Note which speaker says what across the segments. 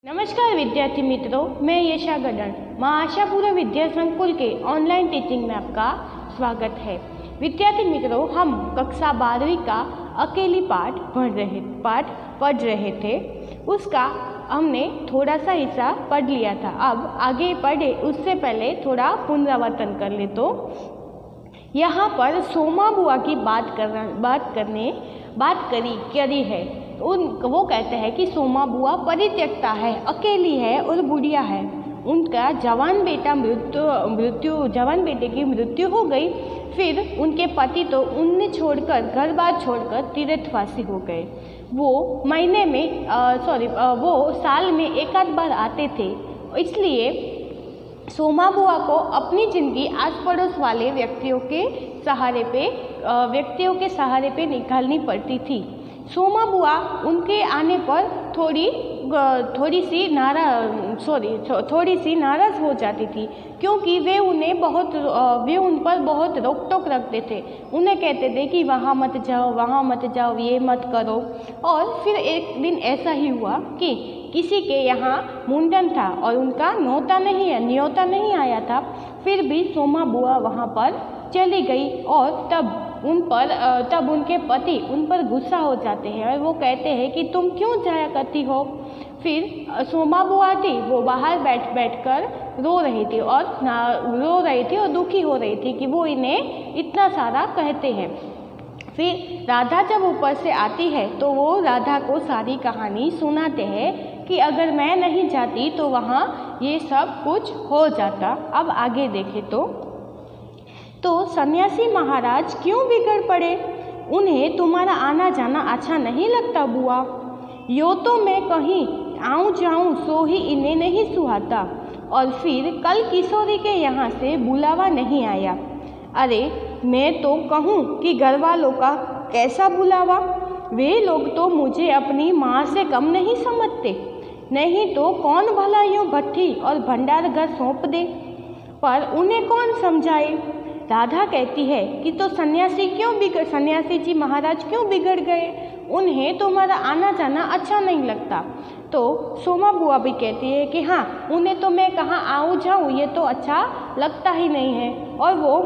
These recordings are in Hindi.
Speaker 1: नमस्कार विद्यार्थी मित्रों, मैं यशा गडन मां आशापुरा विद्या संकुल के ऑनलाइन टीचिंग में आपका स्वागत है। विद्यार्थी मित्रों, हम कक्षा 12वीं का अकेली पाठ पढ़ रहे थे। उसका हमने थोड़ा सा हिस्सा पढ़ लिया था। अब आगे पढ़े उससे पहले थोड़ा पुनरावर्तन कर ले। तो यहाँ पर सोमा बुआ की बात करी है। वो कहते हैं कि सोमा बुआ परित्यक्ता है, अकेली है और बुढ़िया है। उनका जवान बेटे की मृत्यु हो गई। फिर उनके पति तो उन्हें छोड़कर घर बार छोड़कर तीर्थवासी हो गए। वो वो साल में एक आध बार आते थे। इसलिए सोमा बुआ को अपनी ज़िंदगी आस पड़ोस वाले व्यक्तियों के सहारे पे निकालनी पड़ती थी। सोमा बुआ उनके आने पर थोड़ी सी नाराज़ हो जाती थी, क्योंकि वे उन पर बहुत रोक टोक रखते थे। उन्हें कहते थे कि वहाँ मत जाओ, ये मत करो। और फिर एक दिन ऐसा ही हुआ कि किसी के यहाँ मुंडन था और उनका न्योता नहीं आया था। फिर भी सोमा बुआ वहाँ पर चली गई और तब उनके पति उन पर गुस्सा हो जाते हैं और वो कहते हैं कि तुम क्यों जाया करती हो। फिर सोमा बुआ थी, वो बाहर बैठ कर रो रही थी और दुखी हो रही थी कि वो इन्हें इतना सारा कहते हैं। फिर राधा जब ऊपर से आती है तो वो राधा को सारी कहानी सुनाते हैं कि अगर मैं नहीं जाती तो वहाँ ये सब कुछ हो जाता। अब आगे देखें तो सन्यासी महाराज क्यों बिगड़ पड़े? उन्हें तुम्हारा आना जाना अच्छा नहीं लगता बुआ? यो तो मैं कहीं आऊँ जाऊँ सो ही इन्हें नहीं सुहाता। और फिर कल किशोरी के यहाँ से बुलावा नहीं आया। अरे मैं तो कहूँ कि घर वालों का कैसा बुलावा? वे लोग तो मुझे अपनी माँ से कम नहीं समझते। नहीं तो कौन भला यूँ भट्ठी और भंडार घर सौंप दे, पर उन्हें कौन समझाए? राधा कहती है कि तो सन्यासी जी महाराज क्यों बिगड़ गए? उन्हें तुम्हारा आना जाना अच्छा नहीं लगता। तो सोमा बुआ भी कहती है कि हाँ, उन्हें तो मैं कहाँ आऊँ जाऊँ, ये तो अच्छा लगता ही नहीं है और वो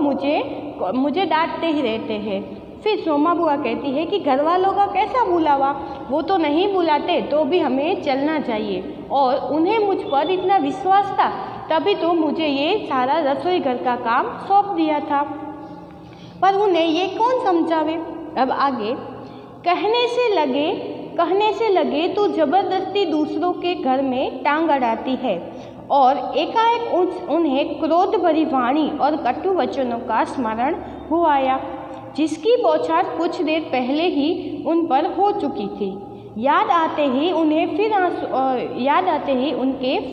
Speaker 1: मुझे डांटते ही रहते हैं। फिर सोमा बुआ कहती है कि घर वालों का कैसा बुलावा? वो तो नहीं बुलाते तो भी हमें चलना चाहिए और उन्हें मुझ पर इतना विश्वास था, तभी तो मुझे ये सारा रसोई घर का काम सौंप दिया था। पर उन्हें ये कौन समझावे? अब आगे कहने से लगे तो जबरदस्ती दूसरों के घर में टांग अड़ाती है और एकाएक उन्हें क्रोध भरी वाणी और कटु वचनों का स्मरण हो आया, जिसकी बौछार कुछ देर पहले ही उन पर हो चुकी थी। याद आते ही उनके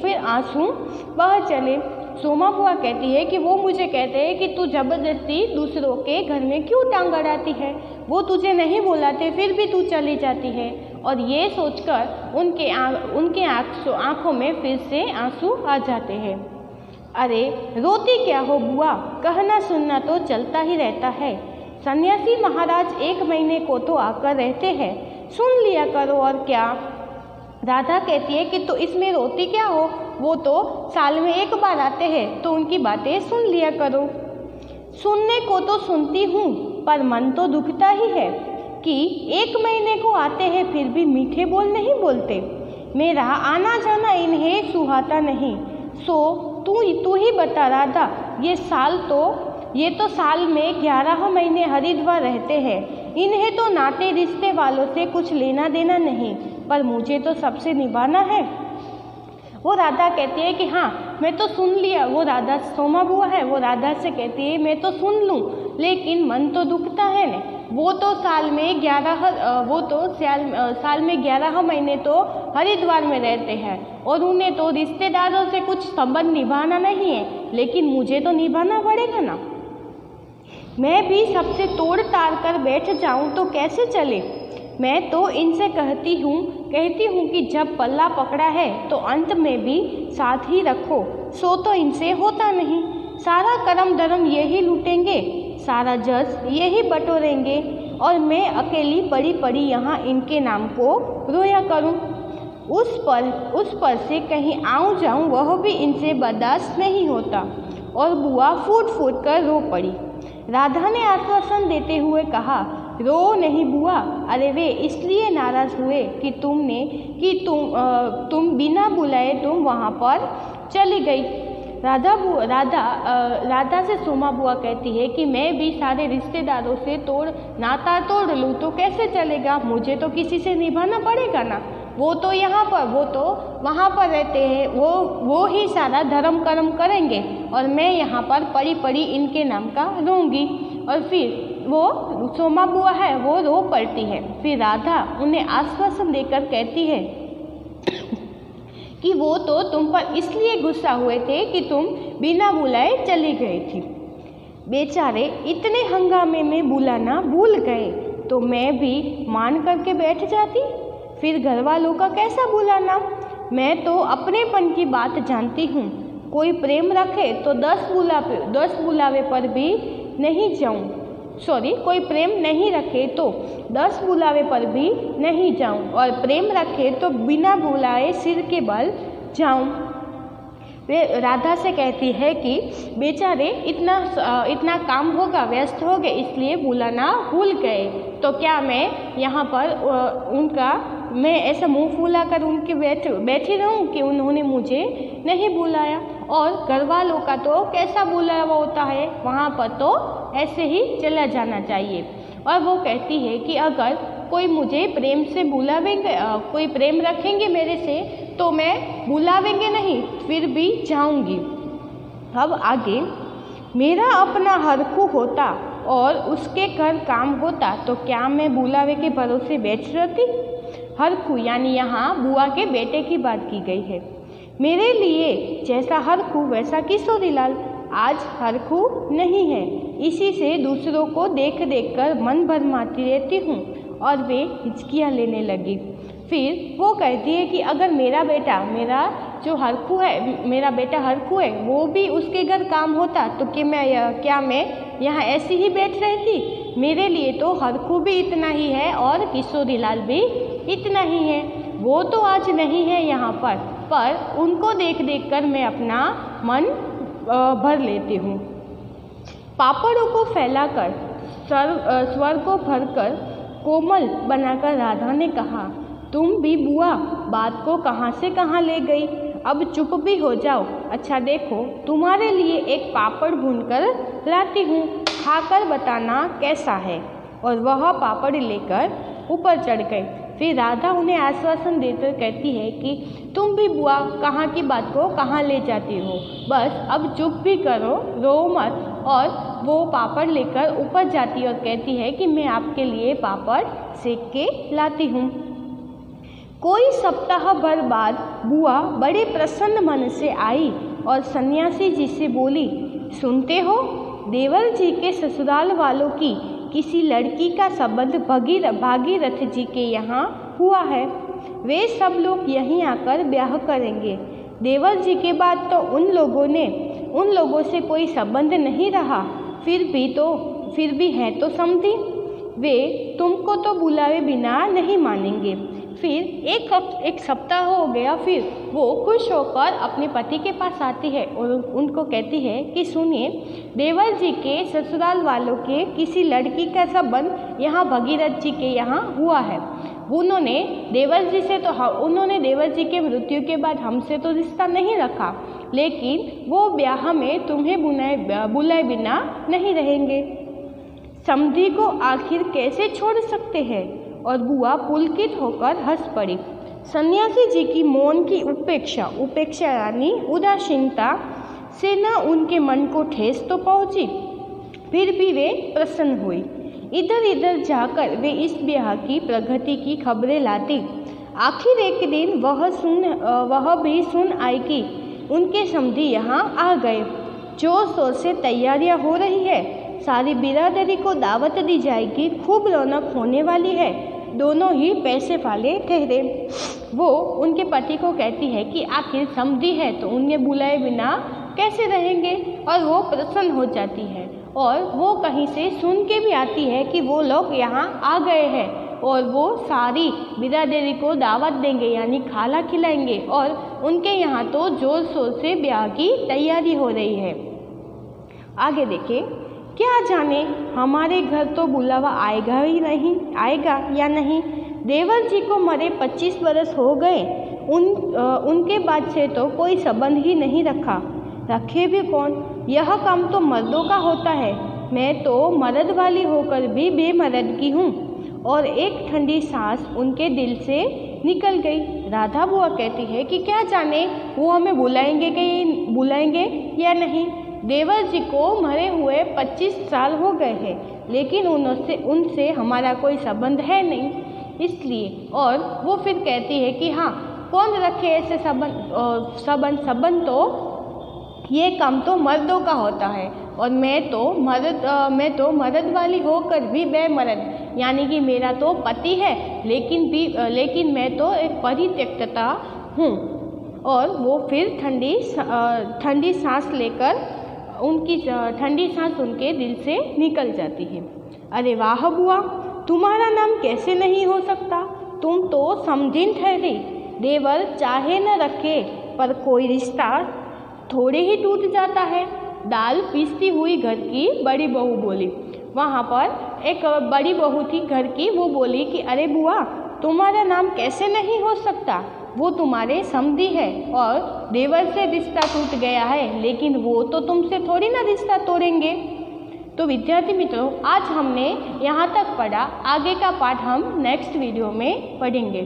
Speaker 1: फिर आंसू बह चले। सोमा बुआ कहती है कि वो मुझे कहते हैं कि तू जबरदस्ती दूसरों के घर में क्यों टांग अड़ाती है? वो तुझे नहीं बुलाते फिर भी तू चली जाती है। और ये सोचकर उनके आँखों में फिर से आंसू आ जाते हैं। अरे रोती क्या हो बुआ? कहना सुनना तो चलता ही रहता है। सन्यासी महाराज 1 महीने को तो आकर रहते हैं, सुन लिया करो और क्या। राधा कहती है कि तो इसमें रोती क्या हो? वो तो साल में 1 बार आते हैं, तो उनकी बातें सुन लिया करो। सुनने को तो सुनती हूँ, पर मन तो दुखता ही है कि 1 महीने को आते हैं फिर भी मीठे बोल नहीं बोलते। मेरा आना जाना इन्हें सुहाता नहीं। सो तू ही बता राधा, ये तो साल में 11 महीने हरिद्वार रहते हैं। इन्हें तो नाते रिश्ते वालों से कुछ लेना देना नहीं, पर मुझे तो सबसे निभाना है। वो राधा कहती है कि हाँ, मैं तो सुन लिया। वो राधा सोमा बुआ है, वो राधा से कहती है मैं तो सुन लूँ, लेकिन मन तो दुखता है न। वो तो साल में 11 महीने तो हरिद्वार में रहते हैं और उन्हें तो रिश्तेदारों से कुछ संबंध निभाना नहीं है, लेकिन मुझे तो निभाना पड़ेगा ना। मैं भी सबसे तोड़ ताड़ कर बैठ जाऊं तो कैसे चले? मैं तो इनसे कहती हूँ कि जब पल्ला पकड़ा है तो अंत में भी साथ ही रखो। सो तो इनसे होता नहीं। सारा करम धर्म यही लूटेंगे, सारा जस यही बटोरेंगे और मैं अकेली पड़ी यहाँ इनके नाम को रोया करूँ। उस पर से कहीं आऊँ जाऊँ वह भी इनसे बर्दाश्त नहीं होता। और बुआ फूट फूट कर रो पड़ी। राधा ने आश्वासन देते हुए कहा, रो नहीं बुआ, अरे वे इसलिए नाराज़ हुए कि तुम बिना बुलाए तुम वहाँ पर चली गई। राधा से सोमा बुआ कहती है कि मैं भी सारे रिश्तेदारों से नाता तोड़ लूँ तो कैसे चलेगा, मुझे तो किसी से निभाना पड़ेगा ना। वो तो यहाँ पर, वो तो वहाँ पर रहते हैं, वो ही सारा धर्म कर्म करेंगे और मैं यहाँ पर पड़ी पड़ी इनके नाम का रहूँगी। और फिर वो सोमा बुआ है वो रो पड़ती है। फिर राधा उन्हें आश्वासन देकर कहती है कि वो तो तुम पर इसलिए गुस्सा हुए थे कि तुम बिना बुलाए चली गई थी। बेचारे इतने हंगामे में बुलाना भूल गए तो मैं भी मान करके बैठ जाती। फिर घर वालों का कैसा बुलाना। मैं तो अपनेपन की बात जानती हूँ। कोई प्रेम रखे तो 10 बुलावे पर भी नहीं जाऊँ। कोई प्रेम नहीं रखे तो 10 बुलावे पर भी नहीं जाऊं और प्रेम रखे तो बिना बुलाए सिर के बल जाऊं। वे राधा से कहती है कि बेचारे इतना काम होगा, व्यस्त हो गए इसलिए बुलाना भूल गए। तो क्या मैं यहाँ पर मैं ऐसा मुंह फुला कर उनके बैठी रहूं कि उन्होंने मुझे नहीं बुलाया। और घर वालों का तो कैसा बुलावा होता है, वहाँ पर तो ऐसे ही चला जाना चाहिए। और वो कहती है कि अगर कोई मुझे प्रेम से बुलावेंगे, कोई प्रेम रखेंगे मेरे से तो मैं बुलावेंगे नहीं, फिर भी जाऊंगी। अब आगे, मेरा अपना हरकू होता और उसके घर काम होता तो क्या मैं बुलावे के भरोसे बैठ रहती। हरकू यानी यहाँ बुआ के बेटे की बात की गई है। मेरे लिए जैसा हरकू वैसा किशोरीलाल। आज हरकू नहीं है, इसी से दूसरों को देख देख कर मन भरमाती रहती हूँ। और वे हिचकियाँ लेने लगी। फिर वो कहती है कि अगर मेरा बेटा हरकू है वो भी उसके घर काम होता तो क्या मैं यहाँ ऐसी ही बैठ रहती। मेरे लिए तो हरकू भी इतना ही है और किशोरीलाल भी इतना ही है। वो तो आज नहीं है यहाँ पर उनको देख देख कर मैं अपना मन भर लेती हूँ। पापड़ों को फैलाकर स्वर को भरकर कोमल बनाकर राधा ने कहा, तुम भी बुआ बात को कहाँ से कहाँ ले गई। अब चुप भी हो जाओ। अच्छा देखो, तुम्हारे लिए एक पापड़ भूनकर लाती हूँ, खाकर बताना कैसा है। और वह पापड़ लेकर ऊपर चढ़ गए। फिर राधा उन्हें आश्वासन देकर कहती है कि तुम भी बुआ कहाँ की बात को कहाँ ले जाती हो, बस अब चुप भी करो, रो मत। और वो पापड़ लेकर ऊपर जाती और कहती है कि मैं आपके लिए पापड़ सेक के लाती हूँ। कोई सप्ताह भर बाद बुआ बड़े प्रसन्न मन से आई और सन्यासी जी से बोली, सुनते हो, देवर जी के ससुराल वालों की किसी लड़की का संबंध भागीरथ जी के यहाँ हुआ है। वे सब लोग यहीं आकर ब्याह करेंगे। देवर जी के बाद तो उन लोगों से कोई संबंध नहीं रहा, फिर भी है तो समझी। वे तुमको तो बुलावे बिना नहीं मानेंगे। फिर एक सप्ताह हो गया। फिर वो खुश होकर अपने पति के पास आती है और उनको कहती है कि सुनिए, देवर जी के ससुराल वालों के किसी लड़की का संबंध यहाँ भगीरथ जी के यहाँ हुआ है। उन्होंने देवर जी के मृत्यु के बाद हमसे तो रिश्ता नहीं रखा, लेकिन वो ब्याह में तुम्हें बुलाए बिना नहीं रहेंगे। समधी को आखिर कैसे छोड़ सकते हैं। और बुआ पुलकित होकर हंस पड़ी। सन्यासी जी की मौन की उपेक्षा यानी उदासीनता से न उनके मन को ठेस तो पहुंची, फिर भी वे प्रसन्न हुई। इधर जाकर वे इस ब्याह की प्रगति की खबरें लाती। आखिर एक दिन वह भी सुन आई कि उनके समधी यहाँ आ गए। जोर शोर से तैयारियां हो रही है, सारी बिरादरी को दावत दी जाएगी, खूब रौनक होने वाली है। दोनों ही पैसे वाले ठहरे। वो उनके पति को कहती है कि आखिर समधी है तो उन्हें बुलाए बिना कैसे रहेंगे। और वो प्रसन्न हो जाती है और वो कहीं से सुन के भी आती है कि वो लोग यहाँ आ गए हैं। और वो सारी बिरादरी को दावत देंगे यानी खाना खिलाएंगे और उनके यहाँ तो ज़ोर शोर से ब्याह की तैयारी हो रही है। आगे देखिए, क्या जाने हमारे घर तो बुलावा आएगा या नहीं। देवर जी को मरे 25 बरस हो गए, उनके बाद से तो कोई संबंध ही नहीं रखे भी कौन। यह काम तो मर्दों का होता है। मैं तो मर्द वाली होकर भी बेमर्द की हूँ। और एक ठंडी सांस उनके दिल से निकल गई। राधा बुआ कहती है कि क्या जाने वो हमें बुलाएंगे या नहीं। देवर जी को मरे हुए 25 साल हो गए हैं, लेकिन उनसे हमारा कोई संबंध है नहीं, इसलिए। और वो फिर कहती है कि हाँ, कौन रखे ऐसे संबंध तो ये काम तो मर्दों का होता है। और मैं तो मर्द वाली होकर भी बेमर्द, यानी कि मेरा तो पति है लेकिन मैं तो एक परित्यक्ता हूँ। और वो फिर ठंडी सांस लेकर उनकी ठंडी सांस उनके दिल से निकल जाती है। अरे वाह बुआ, तुम्हारा नाम कैसे नहीं हो सकता, तुम तो समझिन ठहरी। देवर चाहे न रखे पर कोई रिश्ता थोड़े ही टूट जाता है। दाल पीसती हुई घर की बड़ी बहू बोली। वहाँ पर एक बड़ी बहू थी घर की, वो बोली कि अरे बुआ, तुम्हारा नाम कैसे नहीं हो सकता, वो तुम्हारे समधी है और देवर से रिश्ता टूट गया है, लेकिन वो तो तुमसे थोड़ी ना रिश्ता तोड़ेंगे। तो विद्यार्थी मित्रों, आज हमने यहाँ तक पढ़ा, आगे का पाठ हम नेक्स्ट वीडियो में पढ़ेंगे।